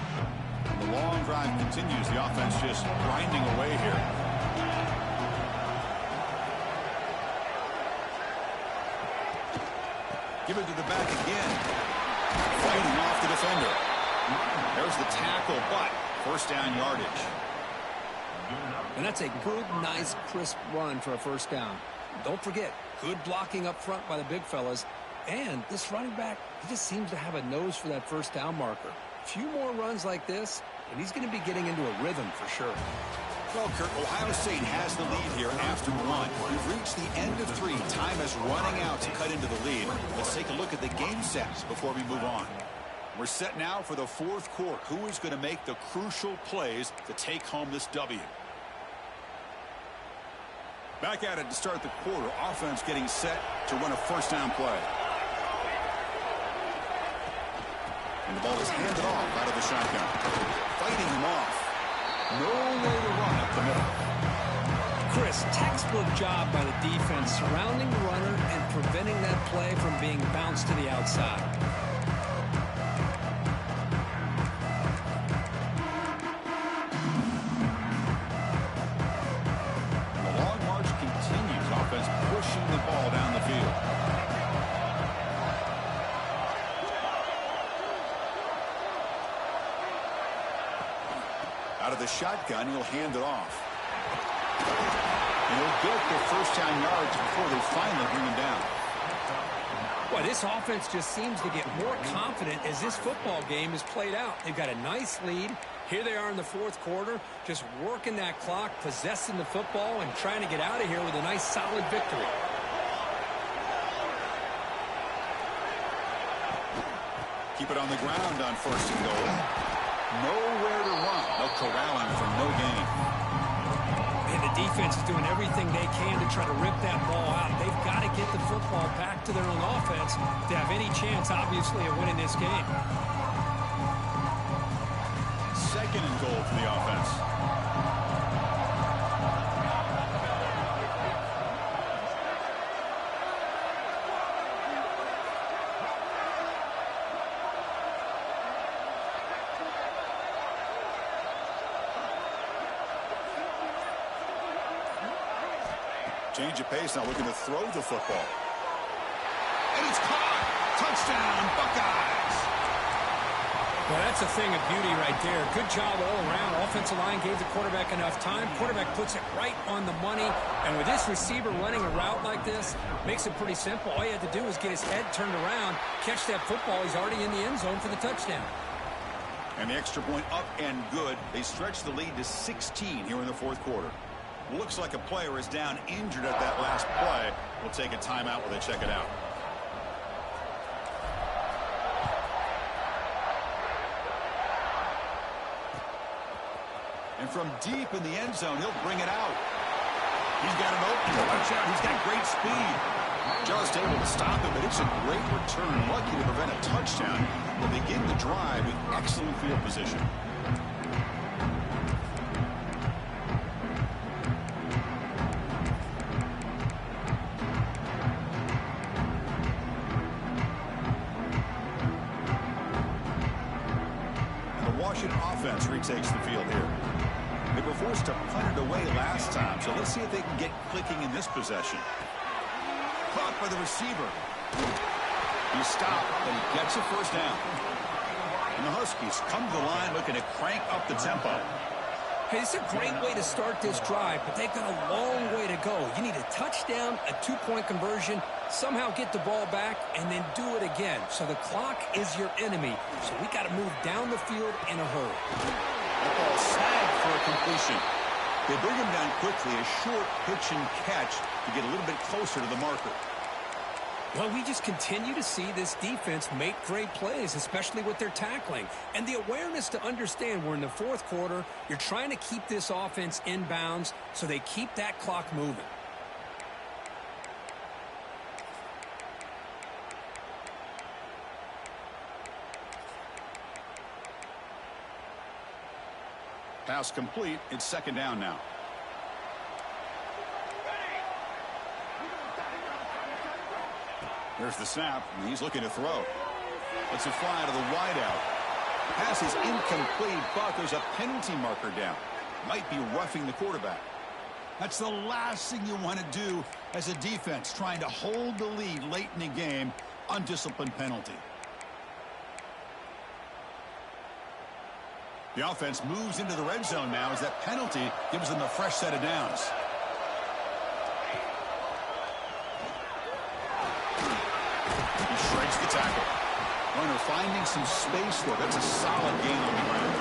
The long drive continues. The offense just grinding away here. Give it to the back again. Fighting off the defender. There's the tackle, but first down yardage. And that's a good, nice, crisp run for a first down. Don't forget, good blocking up front by the big fellas. And this running back, he just seems to have a nose for that first down marker. A few more runs like this, and he's going to be getting into a rhythm for sure. Well, Kirk, Ohio State has the lead here after one. We've reached the end of three. Time is running out to cut into the lead. Let's take a look at the game sets before we move on. We're set now for the fourth quarter. Who is going to make the crucial plays to take home this W? Back at it to start the quarter. Offense getting set to run a first down play. And the ball is handed off out of the shotgun. Fighting him off. Nowhere to run up the middle. Chris, textbook job by the defense surrounding the runner and preventing that play from being bounced to the outside. Pushing the ball down the field. Out of the shotgun, he'll hand it off. And he'll get the first down yards before they finally bring him down. Well, this offense just seems to get more confident as this football game is played out. They've got a nice lead. Here they are in the fourth quarter, just working that clock, possessing the football, and trying to get out of here with a nice, solid victory. Keep it on the ground on first and goal. Nowhere to run. No corralling for no gain. And the defense is doing everything they can to try to rip that ball out. They've got to get the football back to their own offense to have any chance, obviously, of winning this game. Second and goal for the offense. Change of pace, now looking to throw the football. And it's caught! Touchdown, Buckeyes! Well, that's a thing of beauty right there. Good job all around. Offensive line gave the quarterback enough time. Quarterback puts it right on the money. And with this receiver running a route like this, makes it pretty simple. All you had to do was get his head turned around, catch that football. He's already in the end zone for the touchdown. And the extra point up and good. They stretch the lead to 16 here in the fourth quarter. Looks like a player is down injured at that last play. We'll take a timeout while they check it out. And from deep in the end zone, he'll bring it out. He's got an open. Watch out. He's got great speed. Just able to stop him, but it's a great return. Lucky to prevent a touchdown. But they begin the drive with excellent field position. Washington offense retakes the field here. They were forced to punt it away last time, so let's see if they can get clicking in this possession. Caught by the receiver. He stopped, but he gets a first down. And the Huskies come to the line looking to crank up the tempo. Hey, it's a great way to start this drive, but they've got a long way to go. You need a touchdown, a two-point conversion, somehow get the ball back, and then do it again. So the clock is your enemy. So we got to move down the field in a hurry. That ball snagged for a completion. They bring him down quickly, a short pitch and catch to get a little bit closer to the marker. Well, we just continue to see this defense make great plays, especially with their tackling. And the awareness to understand we're in the fourth quarter, you're trying to keep this offense in bounds so they keep that clock moving. Pass complete. It's second down now. There's the snap, and he's looking to throw. It's a fly to the wideout. Pass is incomplete, but there's a penalty marker down. Might be roughing the quarterback. That's the last thing you want to do as a defense, trying to hold the lead late in the game. Undisciplined penalty. The offense moves into the red zone now as that penalty gives them a fresh set of downs. He shrinks the tackle. Runner finding some space there. That's a solid gain on the ground.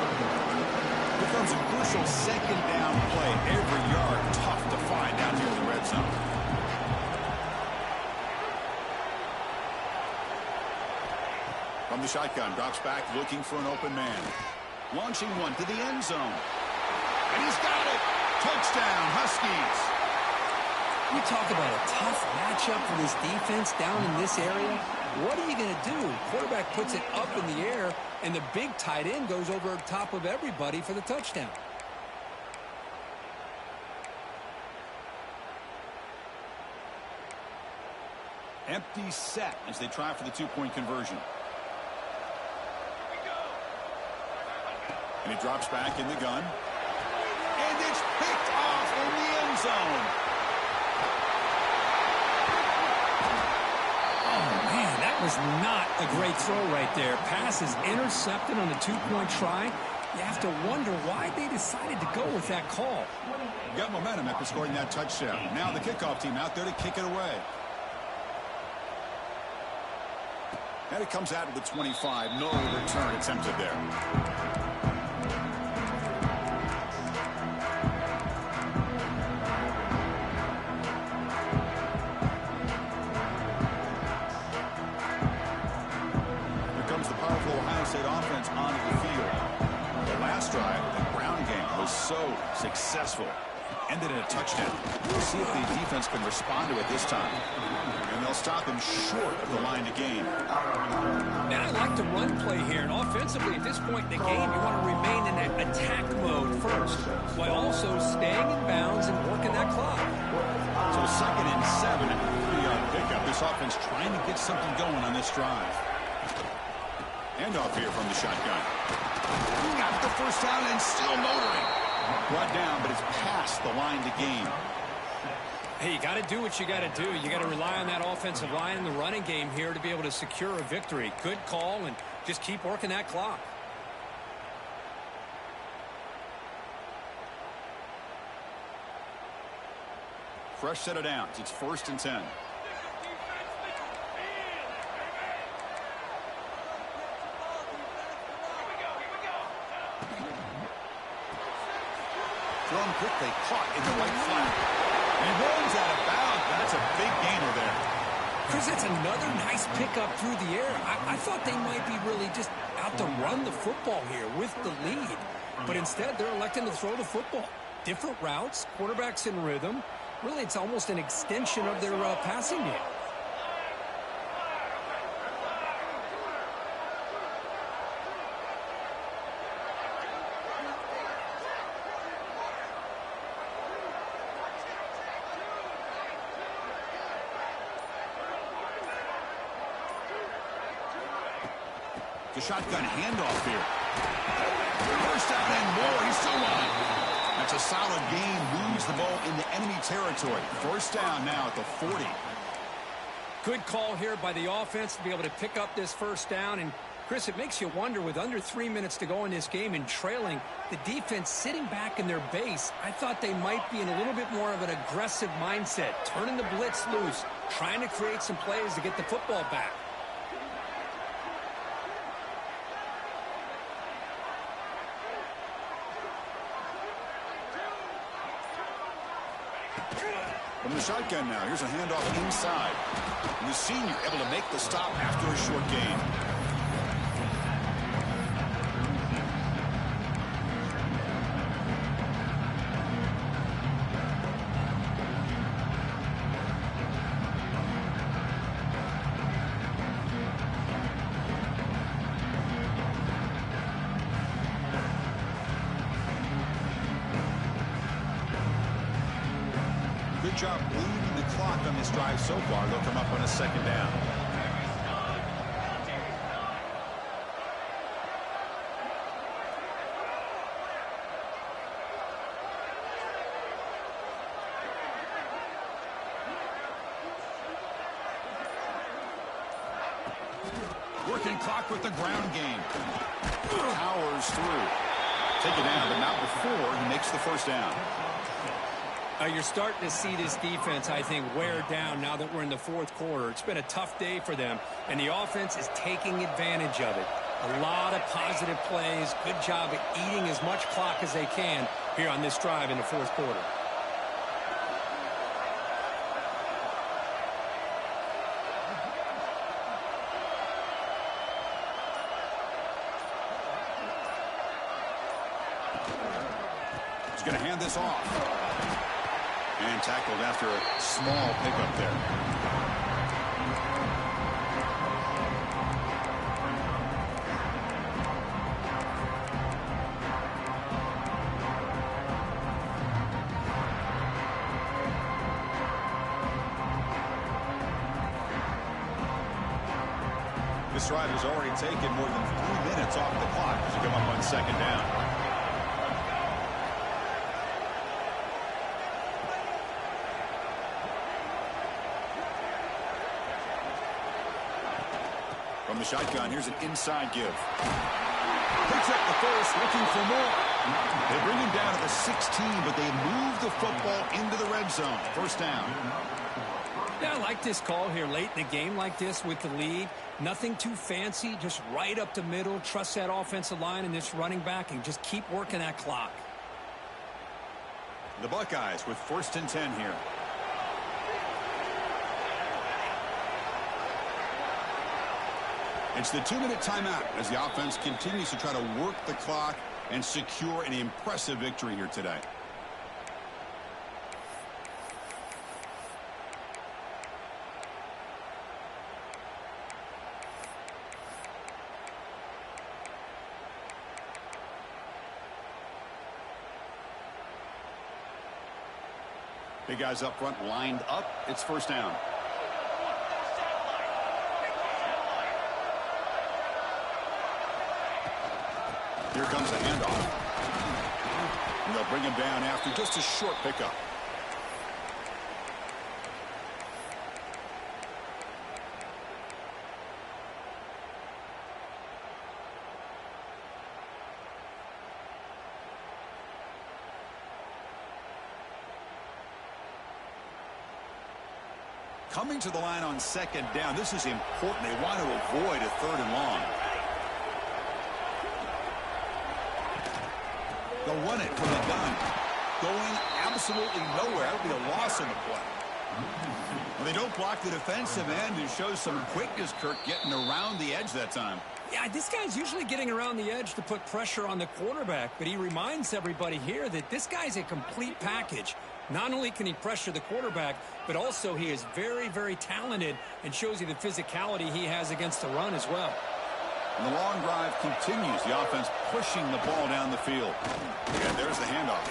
Becomes a crucial second down play. Every yard tough to find out here in the red zone. From the shotgun, drops back looking for an open man. Launching one to the end zone. And he's got it. Touchdown, Huskies. We talk about a tough matchup for this defense down in this area. What are you going to do? Quarterback puts it up in the air, and the big tight end goes over top of everybody for the touchdown. Empty set as they try for the two-point conversion. And he drops back in the gun. And it's picked off in the end zone. Oh, man, that was not a great throw right there. Pass is intercepted on the two-point try. You have to wonder why they decided to go with that call. Got momentum after scoring that touchdown. Now the kickoff team out there to kick it away. And it comes out of the 25. No return attempted there. State offense onto the field. The last drive, the ground game, was so successful. Ended in a touchdown. We'll see if the defense can respond to it this time. And they'll stop him short of the line to gain. Now, I like the run play here. And offensively, at this point in the game, you want to remain in that attack mode first, while also staying in bounds and working that clock. So 2nd and 7 and a 3-yard pickup. This offense trying to get something going on this drive. Handoff here from the shotgun. Got the first down and still motoring. Brought down, but it's past the line to gain. Hey, you got to do what you got to do. You got to rely on that offensive line in the running game here to be able to secure a victory. Good call, and just keep working that clock. Fresh set of downs. It's 1st and 10. Thrown quickly, caught in the right flat. And runs out of bounds. That's a big gainer there. Chris, that's another nice pickup through the air. I thought they might be really just out to run the football here with the lead. But instead, they're electing to throw the football. Different routes, quarterbacks in rhythm. Really, it's almost an extension of their passing game. The shotgun handoff here. First down and more. He's still on. That's a solid gain. Moves the ball into enemy territory. First down now at the 40. Good call here by the offense to be able to pick up this first down. And, Chris, it makes you wonder, with under 3 minutes to go in this game and trailing, the defense sitting back in their base, I thought they might be in a little bit more of an aggressive mindset, turning the blitz loose, trying to create some plays to get the football back. From the shotgun now, here's a handoff inside. And the senior able to make the stop after a short gain. Good job bleeding the clock on this drive so far. They'll come up on a second down. Working clock with the ground game. Powers through. Take it down, but not before he makes the first down. You're starting to see this defense, I think, wear down now that we're in the fourth quarter. It's been a tough day for them, and the offense is taking advantage of it. A lot of positive plays. Good job at eating as much clock as they can here on this drive in the fourth quarter. He's going to hand this off. And tackled after a small pickup there. This drive has already taken more than 3 minutes off the clock as you come up on second down. From the shotgun, here's an inside give. Picks up the first, looking for more. They bring him down to the 16, but they move the football into the red zone. First down. Yeah, I like this call here late in the game like this with the lead. Nothing too fancy, just right up the middle. Trust that offensive line and this running back and just keep working that clock. The Buckeyes with first and 10 here. It's the 2-minute timeout as the offense continues to try to work the clock and secure an impressive victory here today. Big guys up front lined up. It's first down. Here comes the handoff. And they'll bring him down after just a short pickup. Coming to the line on second down. This is important. They want to avoid a third and long. They'll run it from the gun. Going absolutely nowhere. That'll be a loss on the play. Well, they don't block the defensive end and show some quickness, Kirk, getting around the edge that time. Yeah, this guy's usually getting around the edge to put pressure on the quarterback, but he reminds everybody here that this guy's a complete package. Not only can he pressure the quarterback, but also he is very, very talented and shows you the physicality he has against the run as well. And the long drive continues. The offense pushing the ball down the field. And there's the handoff.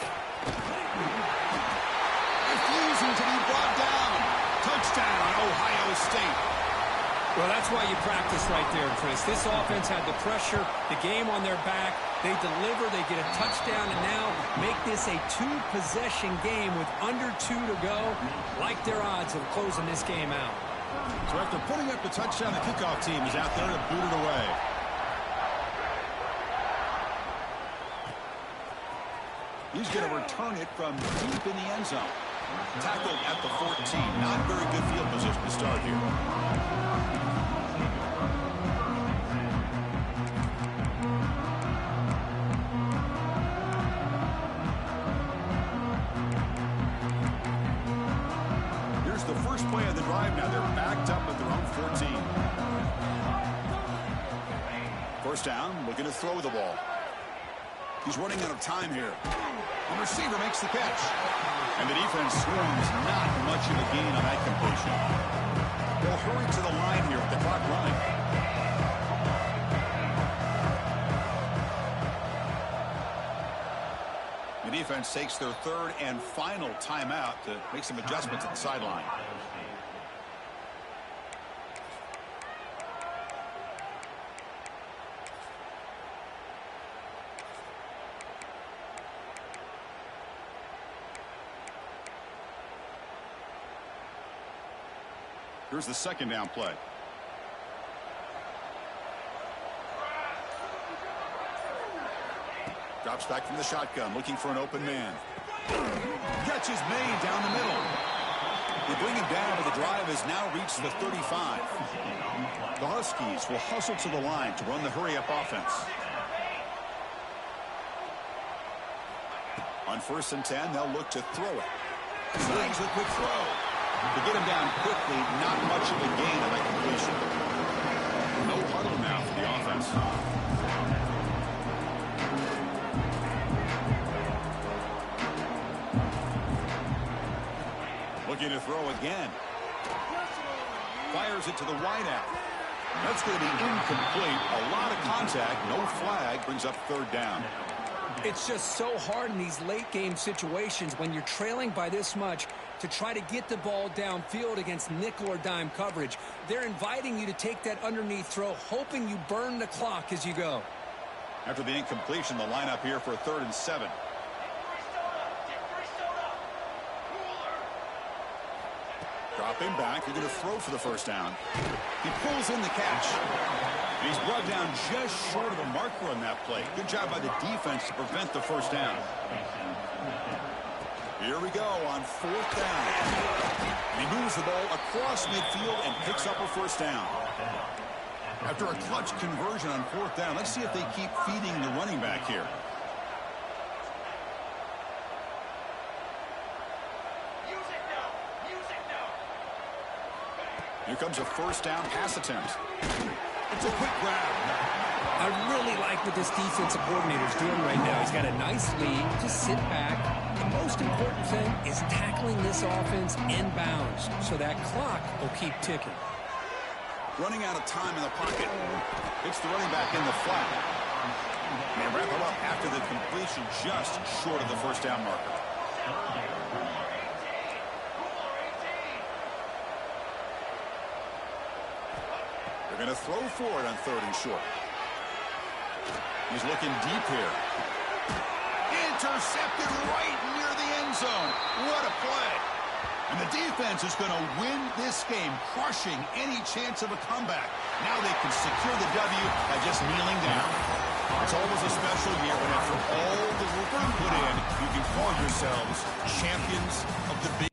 Refusing to be brought down. Touchdown, Ohio State. Well, that's why you practice right there, Chris. This offense had the pressure, the game on their back. They deliver, they get a touchdown, and now make this a two-possession game with under 2 to go. Like their odds of closing this game out. So after putting up the touchdown, the kickoff team is out there to boot it away. He's going to return it from deep in the end zone. Tackled at the 14. Not very good field position to start here. Here's the first play of the drive now. They're backed up at their own 14. First down, looking to throw the ball. He's running out of time here. The receiver makes the catch. And the defense swarms. Not much of a gain on that completion. They'll hurry to the line here with the clock running. The defense takes their third and final timeout to make some adjustments at the sideline. Here's the second down play. Drops back from the shotgun, looking for an open man. Catch is made down the middle. They bring him down, but the drive has now reached the 35. The Huskies will hustle to the line to run the hurry-up offense. On 1st and 10, they'll look to throw it. Snags a quick throw. To get him down quickly, not much of a gain on that completion. No huddle now for the offense. Looking to throw again. Fires it to the wideout. That's going to be incomplete. A lot of contact, no flag, brings up third down. It's just so hard in these late game situations when you're trailing by this much to try to get the ball downfield against nickel or dime coverage. They're inviting you to take that underneath throw, hoping you burn the clock as you go. After the incompletion, the lineup here for a 3rd and 7. Drop him back. They're going to throw for the first down. He pulls in the catch. And he's brought down just short of the marker on that play. Good job by the defense to prevent the first down. Here we go on 4th down. And he moves the ball across midfield and picks up a first down. After a clutch conversion on 4th down, let's see if they keep feeding the running back here. Here comes a first down pass attempt. It's a quick grab. I really like what this defensive coordinator is doing right now. He's got a nice lead. Just sit back. The most important thing is tackling this offense inbounds so that clock will keep ticking. Running out of time in the pocket. It's the running back in the flat. And wrap it up after the completion just short of the first down marker. They're going to throw for it on 3rd and short. He's looking deep here. Intercepted right near the end zone. What a play. And the defense is going to win this game, crushing any chance of a comeback. Now they can secure the W by just kneeling down. It's always a special year when after all the work you put in, you can call yourselves champions of the Big